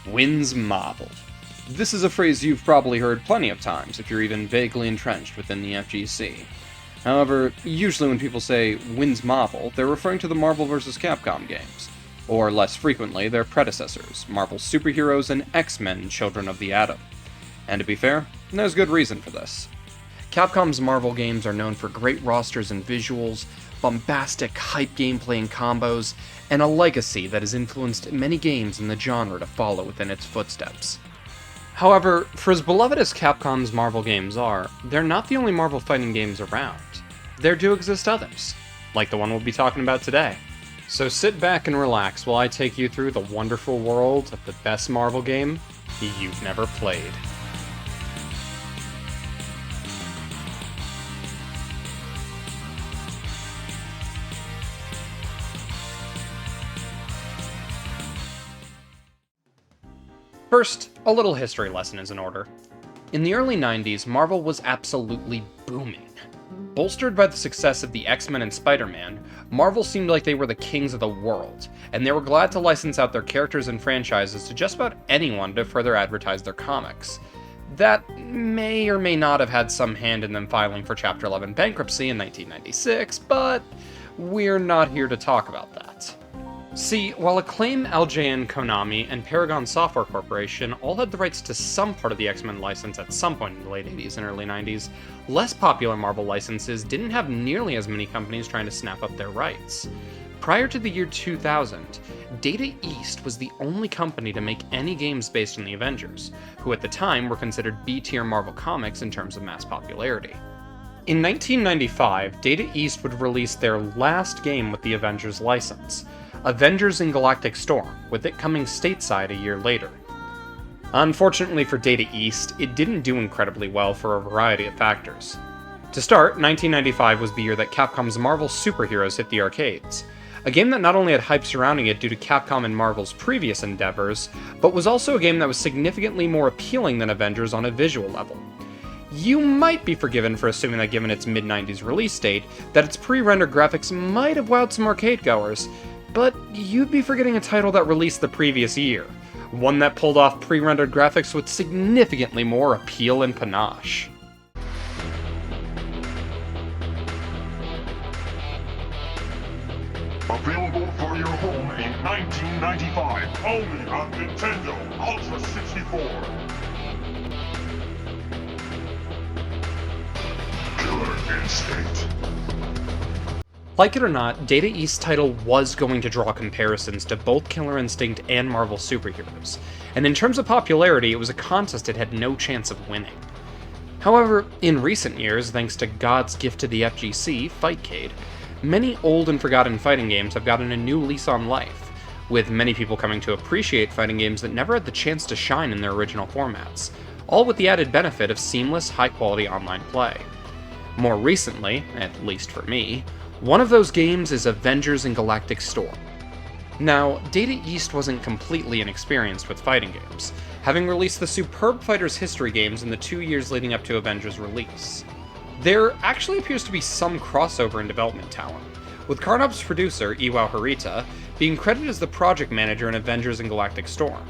Wins Marvel. This is a phrase you've probably heard plenty of times if you're even vaguely entrenched within the FGC. However, usually when people say wins Marvel, they're referring to the Marvel vs. Capcom games, or less frequently, their predecessors, Marvel Superheroes and X-Men Children of the Atom. And to be fair, there's good reason for this. Capcom's Marvel games are known for great rosters and visuals, bombastic, hype gameplay and combos, and a legacy that has influenced many games in the genre to follow within its footsteps. However, for as beloved as Capcom's Marvel games are, they're not the only Marvel fighting games around. There do exist others, like the one we'll be talking about today. So sit back and relax while I take you through the wonderful world of the best Marvel game you've never played. First, a little history lesson is in order. In the early 90s, Marvel was absolutely booming. Bolstered by the success of the X-Men and Spider-Man, Marvel seemed like they were the kings of the world, and they were glad to license out their characters and franchises to just about anyone to further advertise their comics. That may or may not have had some hand in them filing for Chapter 11 bankruptcy in 1996, but we're not here to talk about that. See, while Acclaim, LJN, Konami, and Paragon Software Corporation all had the rights to some part of the X-Men license at some point in the late 80s and early 90s, less popular Marvel licenses didn't have nearly as many companies trying to snap up their rights. Prior to the year 2000, Data East was the only company to make any games based on the Avengers, who at the time were considered B-tier Marvel comics in terms of mass popularity. In 1995, Data East would release their last game with the Avengers license, Avengers in Galactic Storm, with it coming stateside a year later. Unfortunately for Data East, it didn't do incredibly well for a variety of factors. To start, 1995 was the year that Capcom's Marvel Superheroes hit the arcades, a game that not only had hype surrounding it due to Capcom and Marvel's previous endeavors, but was also a game that was significantly more appealing than Avengers on a visual level. You might be forgiven for assuming that given its mid-90s release date, that its pre-rendered graphics might have wowed some arcade goers, but you'd be forgetting a title that released the previous year, one that pulled off pre-rendered graphics with significantly more appeal and panache. Available for your home in 1995, only on Nintendo Ultra 64. Killer Instinct. Like it or not, Data East's title was going to draw comparisons to both Killer Instinct and Marvel Superheroes, and in terms of popularity, it was a contest it had no chance of winning. However, in recent years, thanks to God's gift to the FGC, Fightcade, many old and forgotten fighting games have gotten a new lease on life, with many people coming to appreciate fighting games that never had the chance to shine in their original formats, all with the added benefit of seamless, high-quality online play. More recently, at least for me, one of those games is Avengers in Galactic Storm. Now, Data East wasn't completely inexperienced with fighting games, having released the superb Fighters History games in the 2 years leading up to Avengers' release. There actually appears to be some crossover in development talent, with Carnop's producer, Iwai Harita, being credited as the project manager in Avengers in Galactic Storm.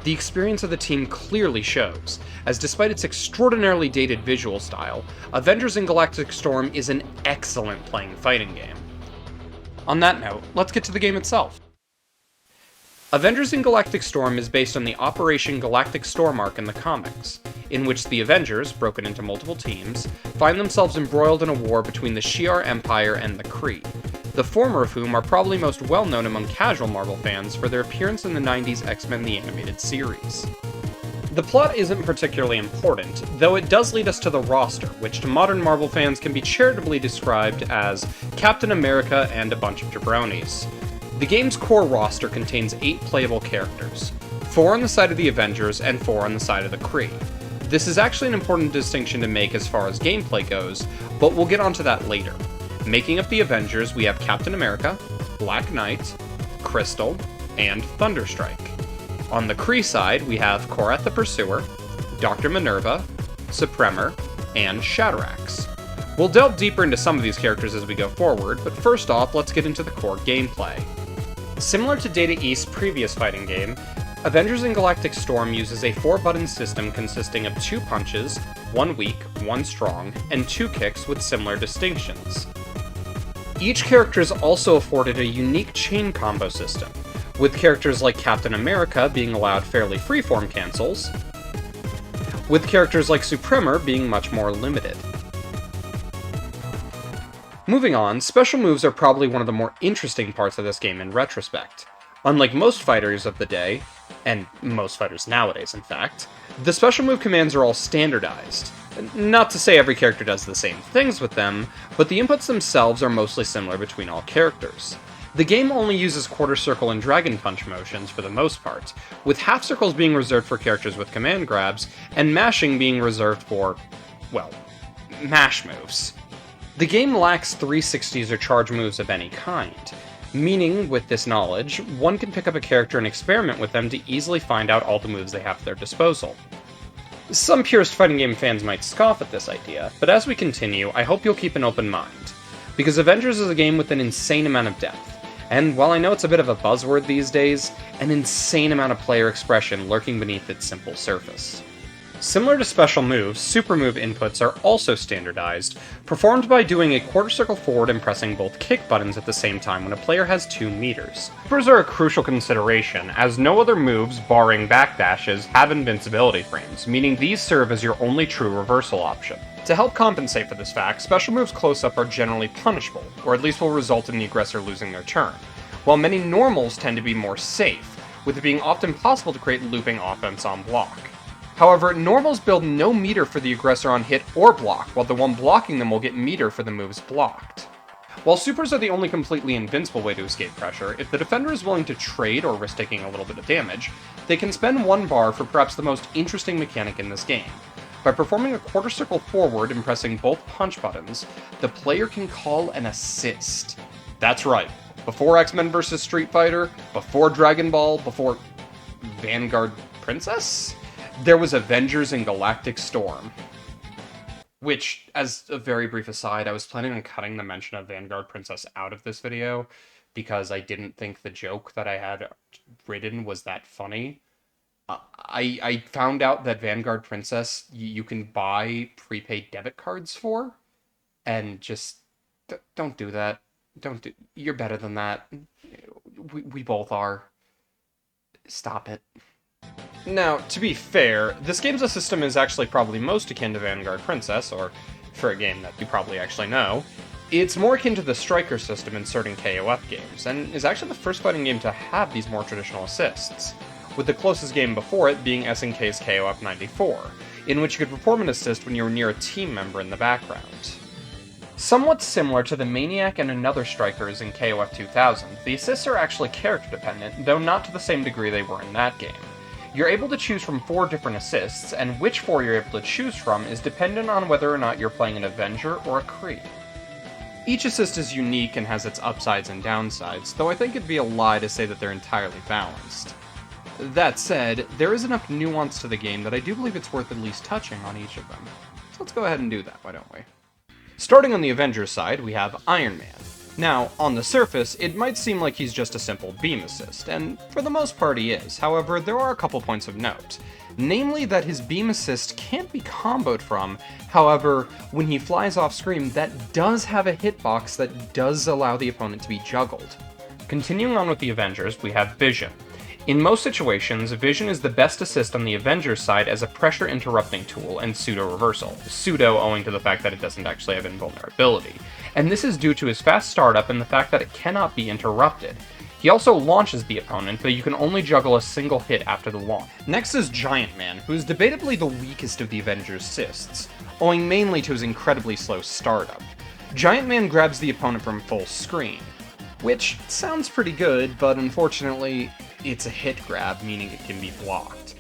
The experience of the team clearly shows, as despite its extraordinarily dated visual style, Avengers in Galactic Storm is an excellent playing fighting game. On that note, let's get to the game itself. Avengers in Galactic Storm is based on the Operation Galactic Storm arc in the comics, in which the Avengers, broken into multiple teams, find themselves embroiled in a war between the Shi'ar Empire and the Kree, the former of whom are probably most well known among casual Marvel fans for their appearance in the 90s X-Men the Animated Series. The plot isn't particularly important, though it does lead us to the roster, which to modern Marvel fans can be charitably described as Captain America and a bunch of jabronis. The game's core roster contains 8 playable characters, 4 on the side of the Avengers and 4 on the side of the Kree. This is actually an important distinction to make as far as gameplay goes, but we'll get onto that later. Making up the Avengers, we have Captain America, Black Knight, Crystal, and Thunderstrike. On the Kree side, we have Korath the Pursuer, Dr. Minerva, Supremor, and Shatterax. We'll delve deeper into some of these characters as we go forward, but first off, let's get into the core gameplay. Similar to Data East's previous fighting game, Avengers in Galactic Storm uses a 4-button system consisting of 2 punches, 1 weak, 1 strong, and 2 kicks with similar distinctions. Each character is also afforded a unique chain combo system, with characters like Captain America being allowed fairly freeform cancels, with characters like Supremor being much more limited. Moving on, special moves are probably one of the more interesting parts of this game in retrospect. Unlike most fighters of the day, and most fighters nowadays in fact, the special move commands are all standardized. Not to say every character does the same things with them, but the inputs themselves are mostly similar between all characters. The game only uses quarter circle and dragon punch motions for the most part, with half circles being reserved for characters with command grabs, and mashing being reserved for, well, mash moves. The game lacks 360s or charge moves of any kind, meaning, with this knowledge, one can pick up a character and experiment with them to easily find out all the moves they have at their disposal. Some purist fighting game fans might scoff at this idea, but as we continue, I hope you'll keep an open mind, because Avengers is a game with an insane amount of depth, and while I know it's a bit of a buzzword these days, an insane amount of player expression lurking beneath its simple surface. Similar to special moves, super move inputs are also standardized, performed by doing a quarter circle forward and pressing both kick buttons at the same time when a player has 2 meters. Supers are a crucial consideration, as no other moves, barring backdashes, have invincibility frames, meaning these serve as your only true reversal option. To help compensate for this fact, special moves close-up are generally punishable, or at least will result in the aggressor losing their turn, while many normals tend to be more safe, with it being often possible to create looping offense on block. However, normals build no meter for the aggressor on hit or block, while the one blocking them will get meter for the moves blocked. While supers are the only completely invincible way to escape pressure, if the defender is willing to trade or risk taking a little bit of damage, they can spend 1 bar for perhaps the most interesting mechanic in this game. By performing a quarter circle forward and pressing both punch buttons, the player can call an assist. That's right, before X-Men vs. Street Fighter, before Dragon Ball, before Vanguard Princess? There was Avengers in Galactic Storm. Which, as a very brief aside, I was planning on cutting the mention of Vanguard Princess out of this video, because I didn't think the joke that I had written was that funny. I found out that Vanguard Princess you can buy prepaid debit cards for, and just don't do that. You're better than that. We both are. Stop it. Now, to be fair, this game's system is actually probably most akin to Vanguard Princess, or for a game that you probably actually know, it's more akin to the Striker system in certain KOF games, and is actually the first fighting game to have these more traditional assists, with the closest game before it being SNK's KOF 94, in which you could perform an assist when you were near a team member in the background. Somewhat similar to the Maniac and another Strikers in KOF 2000, the assists are actually character dependent, though not to the same degree they were in that game. You're able to choose from 4 different assists, and which 4 you're able to choose from is dependent on whether or not you're playing an Avenger or a Kree. Each assist is unique and has its upsides and downsides, though I think it'd be a lie to say that they're entirely balanced. That said, there is enough nuance to the game that I do believe it's worth at least touching on each of them. So let's go ahead and do that, why don't we? Starting on the Avengers side, we have Iron Man. Now, on the surface, it might seem like he's just a simple beam assist, and for the most part he is. However, there are a couple points of note. Namely that his beam assist can't be comboed from, however, when he flies off screen, that does have a hitbox that does allow the opponent to be juggled. Continuing on with the Avengers, we have Vision. In most situations, Vision is the best assist on the Avengers side as a pressure interrupting tool and pseudo reversal. Pseudo owing to the fact that it doesn't actually have invulnerability. And this is due to his fast startup and the fact that it cannot be interrupted. He also launches the opponent, but you can only juggle a single hit after the launch. Next is Giant Man, who is debatably the weakest of the Avengers' assists, owing mainly to his incredibly slow startup. Giant Man grabs the opponent from full screen, which sounds pretty good, but unfortunately, it's a hit grab, meaning it can be blocked.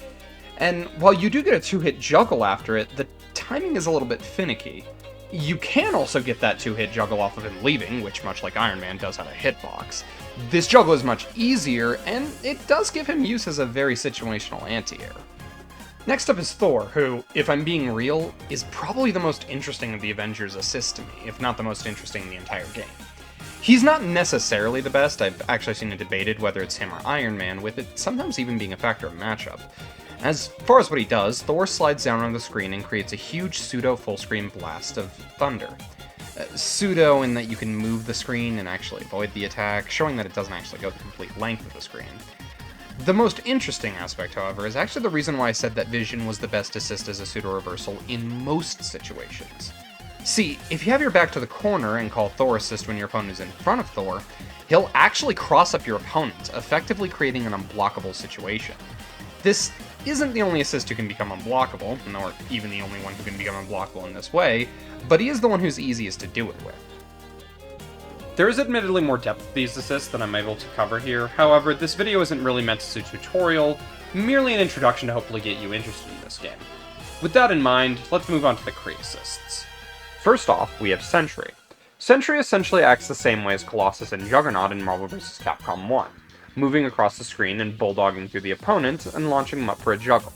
And while you do get a 2-hit juggle after it, the timing is a little bit finicky. You can also get that 2-hit juggle off of him leaving, which much like Iron Man does have a hitbox. This juggle is much easier, and it does give him use as a very situational anti-air. Next up is Thor, who, if I'm being real, is probably the most interesting of the Avengers' assists to me, if not the most interesting in the entire game. He's not necessarily the best. I've actually seen it debated whether it's him or Iron Man, with it sometimes even being a factor of matchup. As far as what he does, Thor slides down on the screen and creates a huge pseudo full-screen blast of thunder. Pseudo in that you can move the screen and actually avoid the attack, showing that it doesn't actually go the complete length of the screen. The most interesting aspect, however, is actually the reason why I said that Vision was the best assist as a pseudo-reversal in most situations. See, if you have your back to the corner and call Thor assist when your opponent is in front of Thor, he'll actually cross up your opponent, effectively creating an unblockable situation. This isn't the only assist who can become unblockable, nor even the only one who can become unblockable in this way, but he is the one who's easiest to do it with. There is admittedly more depth to these assists than I'm able to cover here, however, this video isn't really meant as a tutorial, merely an introduction to hopefully get you interested in this game. With that in mind, let's move on to the Kree assists. First off, we have Sentry. Sentry essentially acts the same way as Colossus and Juggernaut in Marvel vs. Capcom 1, moving across the screen and bulldogging through the opponent and launching him up for a juggle.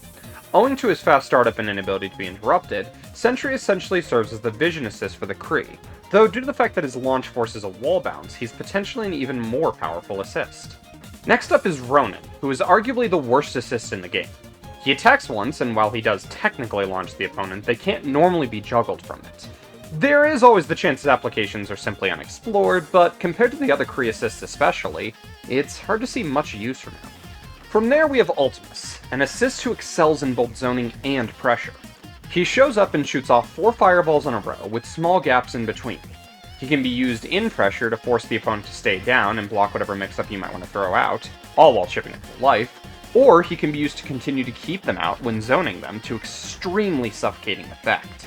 Owing to his fast startup and inability to be interrupted, Sentry essentially serves as the vision assist for the Kree, though due to the fact that his launch forces a wall bounce, he's potentially an even more powerful assist. Next up is Ronin, who is arguably the worst assist in the game. He attacks once, and while he does technically launch the opponent, they can't normally be juggled from it. There is always the chance his applications are simply unexplored, but compared to the other Kree assists especially, it's hard to see much use from him. From there we have Ultimus, an assist who excels in both zoning and pressure. He shows up and shoots off 4 fireballs in a row, with small gaps in between. He can be used in pressure to force the opponent to stay down and block whatever mix-up you might want to throw out, all while chipping it to life, or he can be used to continue to keep them out when zoning them to extremely suffocating effect.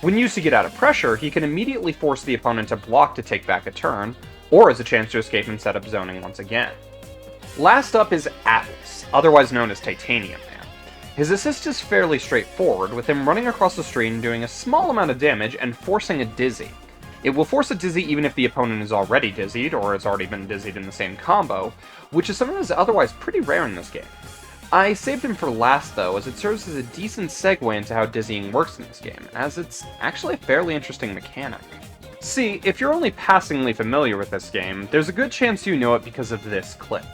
When used to get out of pressure, he can immediately force the opponent to block to take back a turn, or as a chance to escape and set up zoning once again. Last up is Atlas, otherwise known as Titanium Man. His assist is fairly straightforward, with him running across the screen doing a small amount of damage and forcing a dizzy. It will force a dizzy even if the opponent is already dizzied, or has already been dizzied in the same combo, which is something that's otherwise pretty rare in this game. I saved him for last though, as it serves as a decent segue into how dizzying works in this game, as it's actually a fairly interesting mechanic. See, if you're only passingly familiar with this game, there's a good chance you know it because of this clip.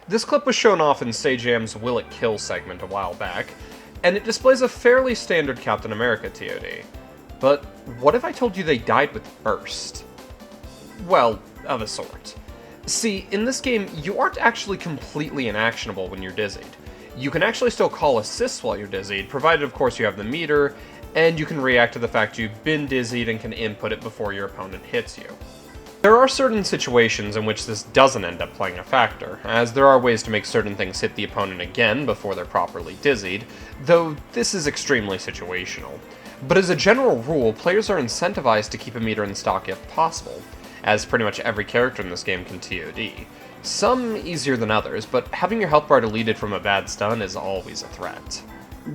This clip was shown off in Sajam's Will It Kill segment a while back, and it displays a fairly standard Captain America TOD. But what if I told you they died with burst? Well, of a sort. See, in this game, you aren't actually completely inactionable when you're dizzied. You can actually still call assists while you're dizzied, provided of course you have the meter, and you can react to the fact you've been dizzied and can input it before your opponent hits you. There are certain situations in which this doesn't end up playing a factor, as there are ways to make certain things hit the opponent again before they're properly dizzied, though this is extremely situational. But as a general rule, players are incentivized to keep a meter in stock if possible, as pretty much every character in this game can TOD. Some easier than others, but having your health bar deleted from a bad stun is always a threat.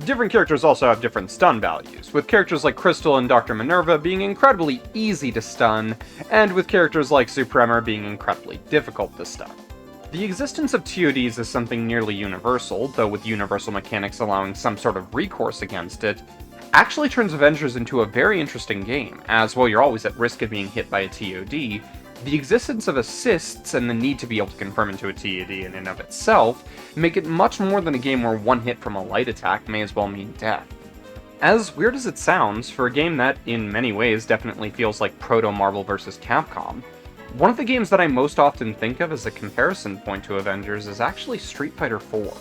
Different characters also have different stun values, with characters like Crystal and Dr. Minerva being incredibly easy to stun, and with characters like Supremor being incredibly difficult to stun. The existence of TODs is something nearly universal, though with universal mechanics allowing some sort of recourse against it, actually turns Avengers into a very interesting game, as while you're always at risk of being hit by a TOD, the existence of assists and the need to be able to confirm into a TOD in and of itself make it much more than a game where one hit from a light attack may as well mean death. As weird as it sounds, for a game that, in many ways, definitely feels like proto-Marvel vs. Capcom, one of the games that I most often think of as a comparison point to Avengers is actually Street Fighter IV.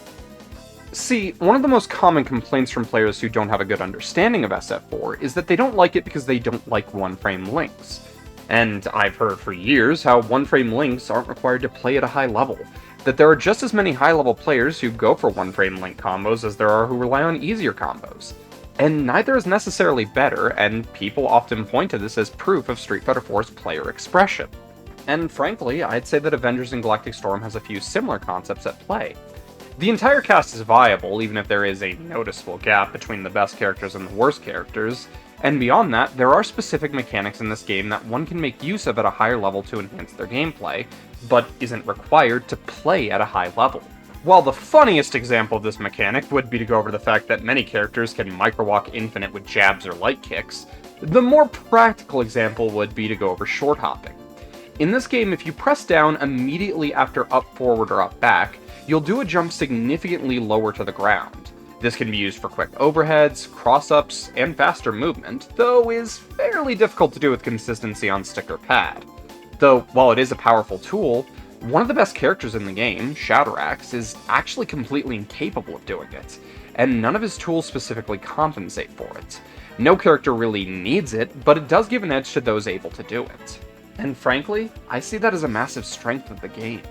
See, one of the most common complaints from players who don't have a good understanding of SF4 is that they don't like it because they don't like one-frame links. And I've heard for years how one-frame links aren't required to play at a high level, that there are just as many high-level players who go for one-frame link combos as there are who rely on easier combos. And neither is necessarily better, and people often point to this as proof of Street Fighter IV's player expression. And frankly, I'd say that Avengers and Galactic Storm has a few similar concepts at play. The entire cast is viable, even if there is a noticeable gap between the best characters and the worst characters, and beyond that, there are specific mechanics in this game that one can make use of at a higher level to enhance their gameplay, but isn't required to play at a high level. While the funniest example of this mechanic would be to go over the fact that many characters can microwalk infinite with jabs or light kicks, the more practical example would be to go over short hopping. In this game, if you press down immediately after up forward or up back, you'll do a jump significantly lower to the ground. This can be used for quick overheads, cross-ups, and faster movement, though is fairly difficult to do with consistency on stick or pad. Though, while it is a powerful tool, one of the best characters in the game, Shadorax, is actually completely incapable of doing it, and none of his tools specifically compensate for it. No character really needs it, but it does give an edge to those able to do it. And frankly, I see that as a massive strength of the game.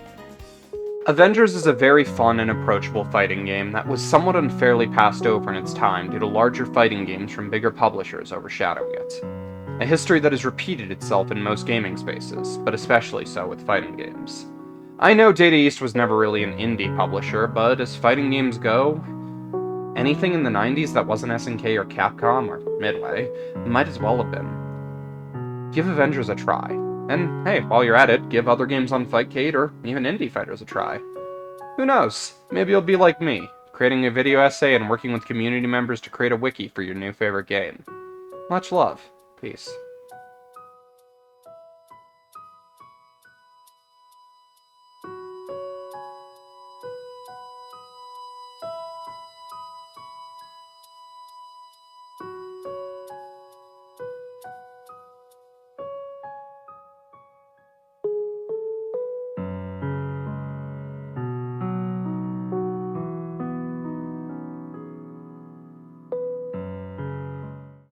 Avengers is a very fun and approachable fighting game that was somewhat unfairly passed over in its time due to larger fighting games from bigger publishers overshadowing it. A history that has repeated itself in most gaming spaces, but especially so with fighting games. I know Data East was never really an indie publisher, but as fighting games go, anything in the 90s that wasn't SNK or Capcom or Midway might as well have been. Give Avengers a try. And hey, while you're at it, give other games on Fightcade or even indie fighters a try. Who knows, maybe you'll be like me, creating a video essay and working with community members to create a wiki for your new favorite game. Much love. Peace.